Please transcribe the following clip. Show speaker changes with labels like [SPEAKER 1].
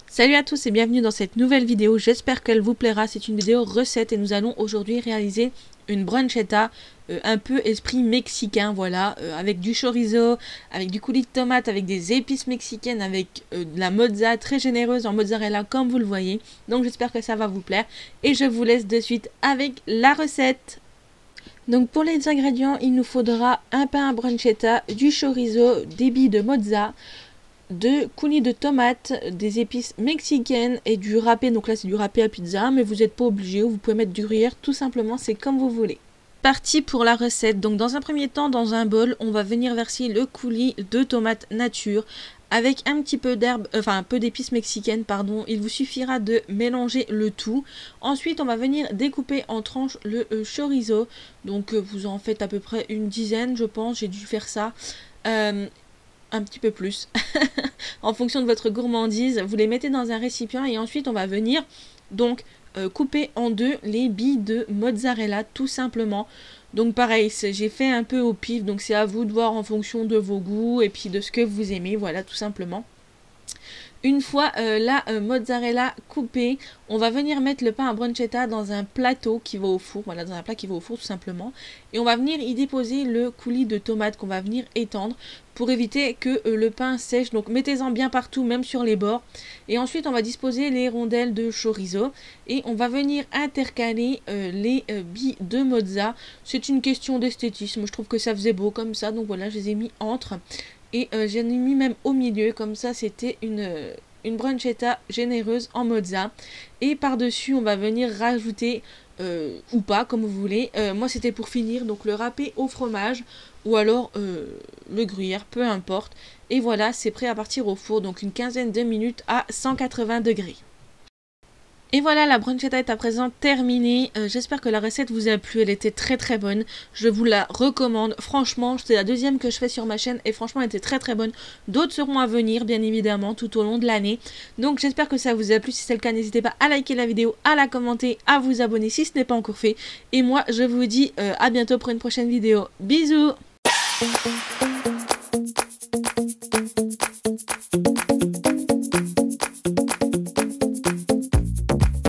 [SPEAKER 1] Salut à tous et bienvenue dans cette nouvelle vidéo, j'espère qu'elle vous plaira. C'est une vidéo recette et nous allons aujourd'hui réaliser une bruschetta un peu esprit mexicain, voilà, avec du chorizo, avec du coulis de tomate, avec des épices mexicaines, avec de la mozza très généreuse en mozzarella comme vous le voyez. Donc j'espère que ça va vous plaire et je vous laisse de suite avec la recette. Donc pour les ingrédients, il nous faudra un pain à bruschetta, du chorizo, des billes de mozza, de coulis de tomates, des épices mexicaines et du râpé. Donc là c'est du râpé à pizza, mais vous n'êtes pas obligé, vous pouvez mettre du gruyère, tout simplement, c'est comme vous voulez. Parti pour la recette. Donc dans un premier temps, dans un bol, on va venir verser le coulis de tomates nature avec un petit peu d'herbe, enfin un peu d'épices mexicaines, pardon. Il vous suffira de mélanger le tout. Ensuite, on va venir découper en tranches le chorizo. Donc vous en faites à peu près une dizaine, je pense, j'ai dû faire ça. Un petit peu plus en fonction de votre gourmandise. Vous les mettez dans un récipient et ensuite on va venir donc couper en deux les billes de mozzarella tout simplement. Donc pareil, j'ai fait un peu au pif, donc c'est à vous de voir en fonction de vos goûts et puis de ce que vous aimez, voilà, tout simplement. Une fois la mozzarella coupée, on va venir mettre le pain à bruschetta dans un plateau qui va au four, voilà, dans un plat qui va au four tout simplement. Et on va venir y déposer le coulis de tomate qu'on va venir étendre pour éviter que le pain sèche. Donc mettez-en bien partout, même sur les bords. Et ensuite on va disposer les rondelles de chorizo et on va venir intercaler les billes de mozza. C'est une question d'esthétisme, je trouve que ça faisait beau comme ça, donc voilà, je les ai mis entre. Et j'en ai mis même au milieu, comme ça c'était une bruschetta généreuse en mozza. Et par-dessus on va venir rajouter, ou pas comme vous voulez, moi c'était pour finir, donc le râpé au fromage ou alors le gruyère, peu importe. Et voilà, c'est prêt à partir au four, donc une quinzaine de minutes à 180 degrés. Et voilà, la bruschetta est à présent terminée. J'espère que la recette vous a plu, elle était très très bonne. Je vous la recommande, franchement, c'est la deuxième que je fais sur ma chaîne et franchement elle était très très bonne. D'autres seront à venir, bien évidemment, tout au long de l'année. Donc j'espère que ça vous a plu, si c'est le cas, n'hésitez pas à liker la vidéo, à la commenter, à vous abonner si ce n'est pas encore fait. Et moi, je vous dis à bientôt pour une prochaine vidéo. Bisous!